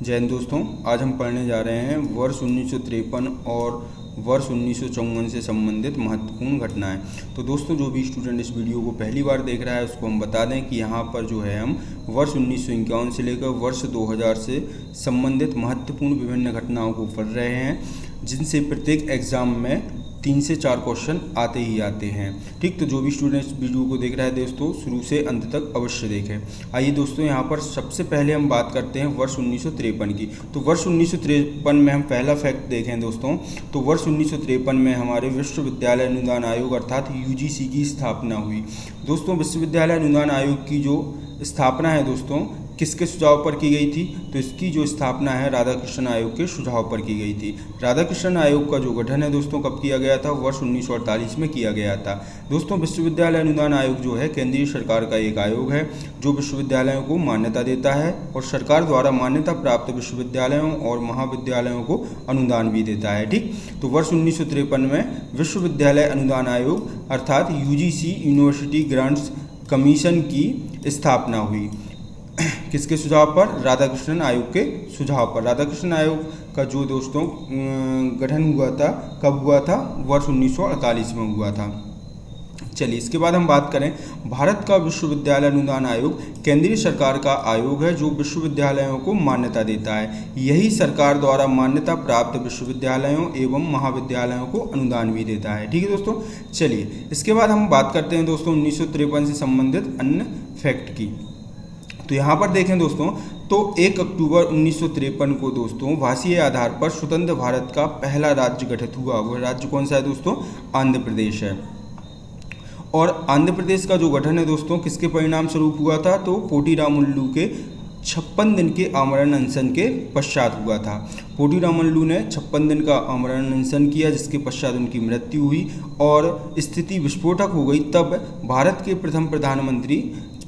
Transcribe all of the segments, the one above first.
जय हिंद दोस्तों। आज हम पढ़ने जा रहे हैं वर्ष 1953 और वर्ष 1954 से संबंधित महत्वपूर्ण घटनाएं। तो दोस्तों, जो भी स्टूडेंट इस वीडियो को पहली बार देख रहा है उसको हम बता दें कि यहाँ पर जो है हम वर्ष 1951 से लेकर वर्ष 2000 से संबंधित महत्वपूर्ण विभिन्न घटनाओं को पढ़ रहे हैं, जिनसे प्रत्येक एग्ज़ाम में 3 से 4 क्वेश्चन आते ही आते हैं। ठीक, तो जो भी स्टूडेंट इस वीडियो को देख रहा है दोस्तों, शुरू से अंत तक अवश्य देखें। आइए दोस्तों, यहाँ पर सबसे पहले हम बात करते हैं वर्ष 1953 की। तो वर्ष 1953 में हम पहला फैक्ट देखें दोस्तों, तो वर्ष 1953 में हमारे विश्वविद्यालय अनुदान आयोग अर्थात UGC की स्थापना हुई। दोस्तों, विश्वविद्यालय अनुदान आयोग की जो स्थापना है दोस्तों, किसके सुझाव पर की गई थी? तो इसकी जो स्थापना है राधाकृष्णन आयोग के सुझाव पर की गई थी। राधाकृष्णन आयोग का जो गठन है दोस्तों कब किया गया था? वर्ष 1948 में किया गया था। दोस्तों, विश्वविद्यालय अनुदान आयोग जो है केंद्रीय सरकार का एक आयोग है जो विश्वविद्यालयों को मान्यता देता है और सरकार द्वारा मान्यता प्राप्त विश्वविद्यालयों और महाविद्यालयों को अनुदान भी देता है। ठीक, तो वर्ष 1953 में विश्वविद्यालय अनुदान आयोग अर्थात UGC यूनिवर्सिटी ग्रांट्स कमीशन की स्थापना हुई। किसके सुझाव पर? राधाकृष्णन आयोग के सुझाव पर। राधाकृष्णन आयोग का जो दोस्तों गठन हुआ था, कब हुआ था? वर्ष 1948 में हुआ था। चलिए, इसके बाद हम बात करें, भारत का विश्वविद्यालय अनुदान आयोग केंद्रीय सरकार का आयोग है जो विश्वविद्यालयों को मान्यता देता है। यही सरकार द्वारा मान्यता प्राप्त विश्वविद्यालयों एवं महाविद्यालयों को अनुदान भी देता है। ठीक है दोस्तों। चलिए, इसके बाद हम बात करते हैं दोस्तों 1953 से संबंधित अन्य फैक्ट की। तो यहाँ पर देखें दोस्तों, तो 1 अक्टूबर 1953 को दोस्तों भाषीय आधार पर स्वतंत्र भारत का पहला राज्य गठित हुआ। वह राज्य कौन सा है दोस्तों? आंध्र प्रदेश है। और आंध्र प्रदेश का जो गठन है दोस्तों किसके परिणाम स्वरूप हुआ था? तो पोटी रामुलु के 56 दिन के आमरण अनशन के पश्चात हुआ था। पोटी रामुलु ने 56 दिन का आमरण अनशन किया, जिसके पश्चात उनकी मृत्यु हुई और स्थिति विस्फोटक हो गई। तब भारत के प्रथम प्रधानमंत्री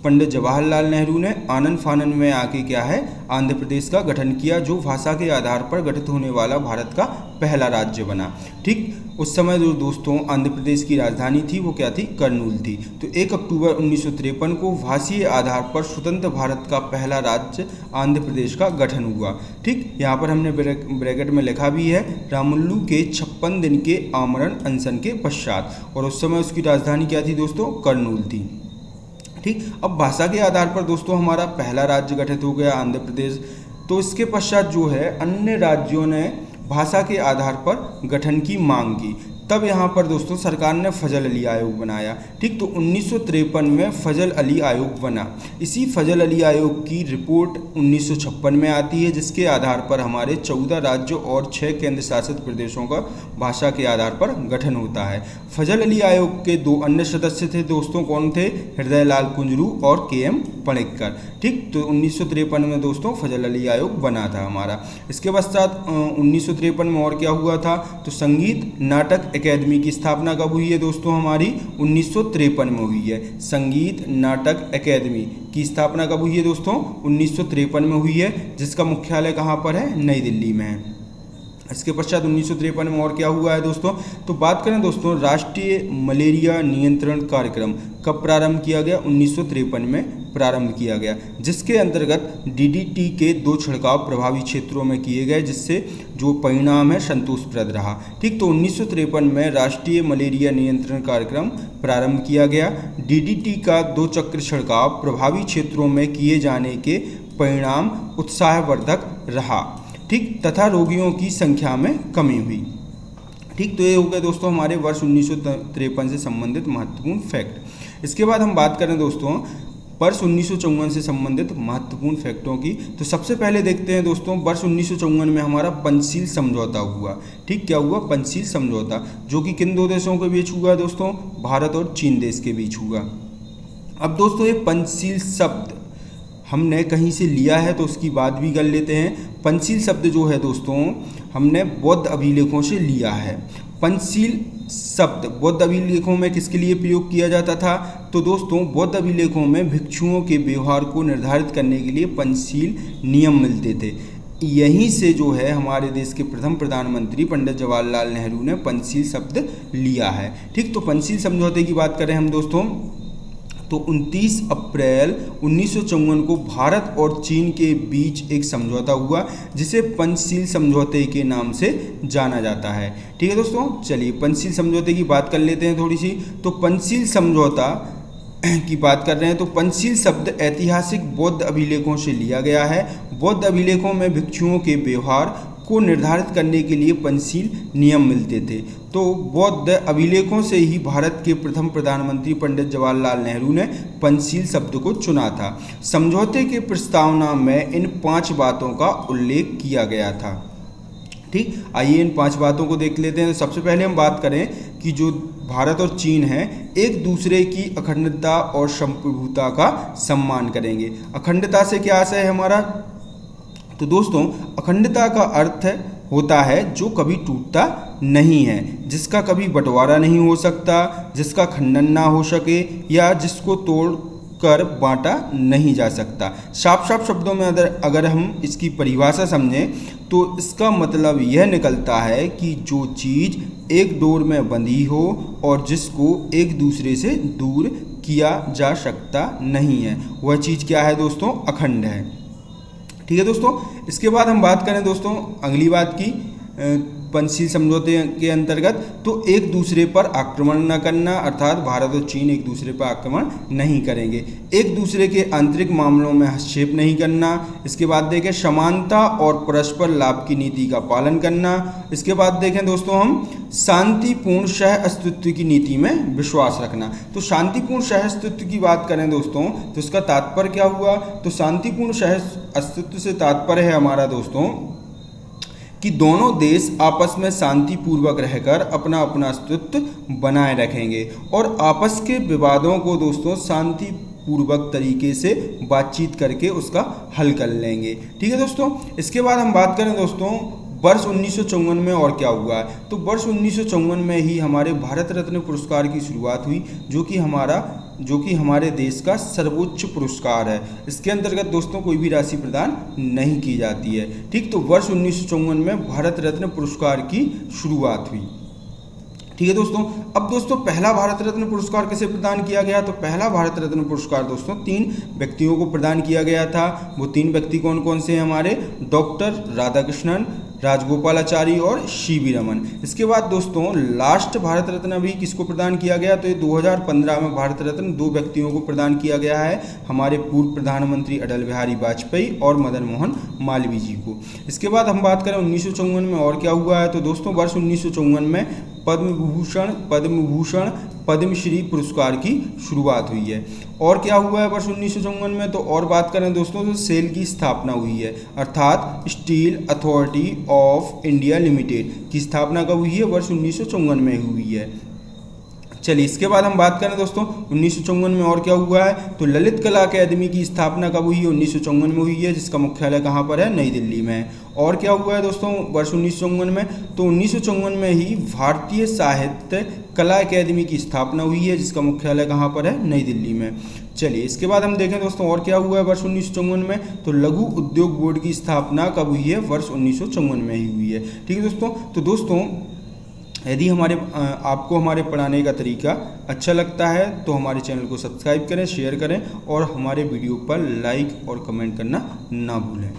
पंडित जवाहरलाल नेहरू ने आनन फानन में आके क्या है, आंध्र प्रदेश का गठन किया, जो भाषा के आधार पर गठित होने वाला भारत का पहला राज्य बना। ठीक, उस समय जो दोस्तों आंध्र प्रदेश की राजधानी थी वो क्या थी? कर्नूल थी। तो 1 अक्टूबर 1953 को भाषीय आधार पर स्वतंत्र भारत का पहला राज्य आंध्र प्रदेश का गठन हुआ। ठीक, यहाँ पर हमने ब्रैकेट में लिखा भी है रामुलु के 56 दिन के आमरण अनशन के पश्चात, और उस समय उसकी राजधानी क्या थी दोस्तों? कर्नूल थी। ठीक, अब भाषा के आधार पर दोस्तों हमारा पहला राज्य गठित हो गया आंध्र प्रदेश। तो इसके पश्चात जो है अन्य राज्यों ने भाषा के आधार पर गठन की मांग की। तब यहाँ पर दोस्तों सरकार ने फजल अली आयोग बनाया। ठीक, तो 1953 में फजल अली आयोग बना। इसी फजल अली आयोग की रिपोर्ट 1956 में आती है, जिसके आधार पर हमारे 14 राज्यों और 6 केंद्र शासित प्रदेशों का भाषा के आधार पर गठन होता है। फजल अली आयोग के 2 अन्य सदस्य थे दोस्तों, कौन थे? हृदयलाल कुंजरू और KM पणिक्कर। ठीक, तो 1953 में दोस्तों फजल अली आयोग बना था हमारा। इसके पश्चात 1953 में और क्या हुआ था? तो संगीत नाटक अकेदमी की स्थापना कब हुई है दोस्तों? हमारी 1953 में हुई है। संगीत नाटक अकेदमी की स्थापना कब हुई है दोस्तों? 1953 में हुई है, जिसका मुख्यालय कहाँ पर है? नई दिल्ली में है। इसके पश्चात 1953 में और क्या हुआ है दोस्तों? तो बात करें दोस्तों, राष्ट्रीय मलेरिया नियंत्रण कार्यक्रम कब प्रारंभ किया गया? 1953 में प्रारंभ किया गया, जिसके अंतर्गत DDT के 2 छिड़काव प्रभावी क्षेत्रों में किए गए, जिससे जो परिणाम है संतोषप्रद रहा। ठीक, तो 1953 में राष्ट्रीय मलेरिया नियंत्रण कार्यक्रम प्रारंभ किया गया। DDT का 2 चक्र छिड़काव प्रभावी क्षेत्रों में किए जाने के परिणाम उत्साहवर्धक रहा। ठीक, तथा रोगियों की संख्या में कमी हुई। ठीक, तो ये हो गया दोस्तों हमारे वर्ष 1953 से संबंधित महत्वपूर्ण फैक्ट। इसके बाद हम बात करें दोस्तों वर्ष 1954 से संबंधित महत्वपूर्ण फैक्टों की। तो सबसे पहले देखते हैं दोस्तों, वर्ष 1954 में हमारा पंचशील समझौता हुआ। ठीक, क्या हुआ? पंचशील समझौता, जो कि किन 2 देशों के बीच हुआ दोस्तों? भारत और चीन देश के बीच हुआ। अब दोस्तों ये पंचशील शब्द हमने कहीं से लिया है तो उसकी बात भी कर लेते हैं। पंचशील शब्द जो है दोस्तों हमने बौद्ध अभिलेखों से लिया है। पंचशील शब्द बौद्ध अभिलेखों में किसके लिए प्रयोग किया जाता था? तो दोस्तों बौद्ध अभिलेखों में भिक्षुओं के व्यवहार को निर्धारित करने के लिए पंचशील नियम मिलते थे। यहीं से जो है हमारे देश के प्रथम प्रधानमंत्री पंडित जवाहरलाल नेहरू ने पंचशील शब्द लिया है। ठीक, तो पंचशील समझौते की बात करें हम दोस्तों, तो 29 अप्रैल 1954 को भारत और चीन के बीच एक समझौता हुआ जिसे पंचशील समझौते के नाम से जाना जाता है। ठीक है दोस्तों, चलिए पंचशील समझौते की बात कर लेते हैं थोड़ी सी। तो पंचशील समझौता की बात कर रहे हैं तो पंचशील शब्द ऐतिहासिक बौद्ध अभिलेखों से लिया गया है। बौद्ध अभिलेखों में भिक्षुओं के व्यवहार को निर्धारित करने के लिए पंचशील नियम मिलते थे। तो बौद्ध अभिलेखों से ही भारत के प्रथम प्रधानमंत्री पंडित जवाहरलाल नेहरू ने पंचशील शब्द को चुना था। समझौते के प्रस्तावना में इन 5 बातों का उल्लेख किया गया था। ठीक, आइए इन 5 बातों को देख लेते हैं। तो सबसे पहले हम बात करें कि जो भारत और चीन है एक दूसरे की अखंडता और संप्रभुता का सम्मान करेंगे। अखंडता से क्या आशय है हमारा? तो दोस्तों अखंडता का अर्थ होता है जो कभी टूटता नहीं है, जिसका कभी बंटवारा नहीं हो सकता, जिसका खंडन ना हो सके या जिसको तोड़ कर बांटा नहीं जा सकता। साफ साफ शब्दों में अगर हम इसकी परिभाषा समझें तो इसका मतलब यह निकलता है कि जो चीज़ एक डोर में बंधी हो और जिसको एक दूसरे से दूर किया जा सकता नहीं है, वह चीज़ क्या है दोस्तों? अखंड है। ठीक है दोस्तों, इसके बाद हम बात करें दोस्तों अगली बात की पंचशील समझौते के अंतर्गत, तो एक दूसरे पर आक्रमण न करना, अर्थात भारत और चीन एक दूसरे पर आक्रमण नहीं करेंगे। एक दूसरे के आंतरिक मामलों में हस्तक्षेप नहीं करना। इसके बाद देखें समानता और परस्पर लाभ की नीति का पालन करना। इसके बाद देखें दोस्तों हम शांतिपूर्ण सह अस्तित्व की नीति में विश्वास रखना। तो शांतिपूर्ण सह अस्तित्व की बात करें दोस्तों तो इसका तात्पर्य क्या हुआ? तो शांतिपूर्ण सह अस्तित्व से तात्पर्य है हमारा दोस्तों कि दोनों देश आपस में शांतिपूर्वक रहकर अपना अपना अस्तित्व बनाए रखेंगे और आपस के विवादों को दोस्तों शांतिपूर्वक तरीके से बातचीत करके उसका हल कर लेंगे। ठीक है दोस्तों, इसके बाद हम बात करें दोस्तों वर्ष 1954 में और क्या हुआ है। तो वर्ष 1954 में ही हमारे भारत रत्न पुरस्कार की शुरुआत हुई जो कि हमारे देश का सर्वोच्च पुरस्कार है। इसके अंतर्गत दोस्तों कोई भी राशि प्रदान नहीं की जाती है। ठीक, तो वर्ष 1954 में भारत रत्न पुरस्कार की शुरुआत हुई। ठीक है दोस्तों, अब दोस्तों पहला भारत रत्न पुरस्कार किसे प्रदान किया गया? तो पहला भारत रत्न पुरस्कार दोस्तों 3 व्यक्तियों को प्रदान किया गया था। वो 3 व्यक्ति कौन कौन से हैं हमारे? डॉक्टर राधाकृष्णन, राजगोपालाचारी और सीवी रमन। इसके बाद दोस्तों लास्ट भारत रत्न अभी किसको प्रदान किया गया? तो ये 2015 में भारत रत्न 2 व्यक्तियों को प्रदान किया गया है, हमारे पूर्व प्रधानमंत्री अटल बिहारी वाजपेयी और मदन मोहन मालवीय जी को। इसके बाद हम बात करें 1954 में और क्या हुआ है। तो दोस्तों वर्ष 1954 में पद्म भूषण पद्मश्री पुरस्कार की शुरुआत हुई है। और क्या हुआ है वर्ष 1954 में? तो और बात करें दोस्तों तो सेल की स्थापना हुई है, अर्थात steel authority of India limited की स्थापना कब हुई है? वर्ष 1954 में हुई है। चलिए इसके बाद हम बात करें दोस्तों 1954 में और क्या हुआ है। तो ललित कला अकादमी की स्थापना कब हुई है? 1954 में हुई है, जिसका मुख्यालय कहाँ पर है? नई दिल्ली में। और क्या हुआ है दोस्तों वर्ष 1954 में? तो 1954 में ही भारतीय साहित्य कला अकादमी की स्थापना हुई है, जिसका मुख्यालय कहाँ पर है? नई दिल्ली में। चलिए इसके बाद हम देखें दोस्तों और क्या हुआ है वर्ष 1954 में। तो लघु उद्योग बोर्ड की स्थापना कब हुई है? वर्ष 1954 में ही हुई है। ठीक है दोस्तों, तो दोस्तों यदि आपको हमारे पढ़ाने का तरीका अच्छा लगता है तो हमारे चैनल को सब्सक्राइब करें, शेयर करें और हमारे वीडियो पर लाइक और कमेंट करना ना भूलें।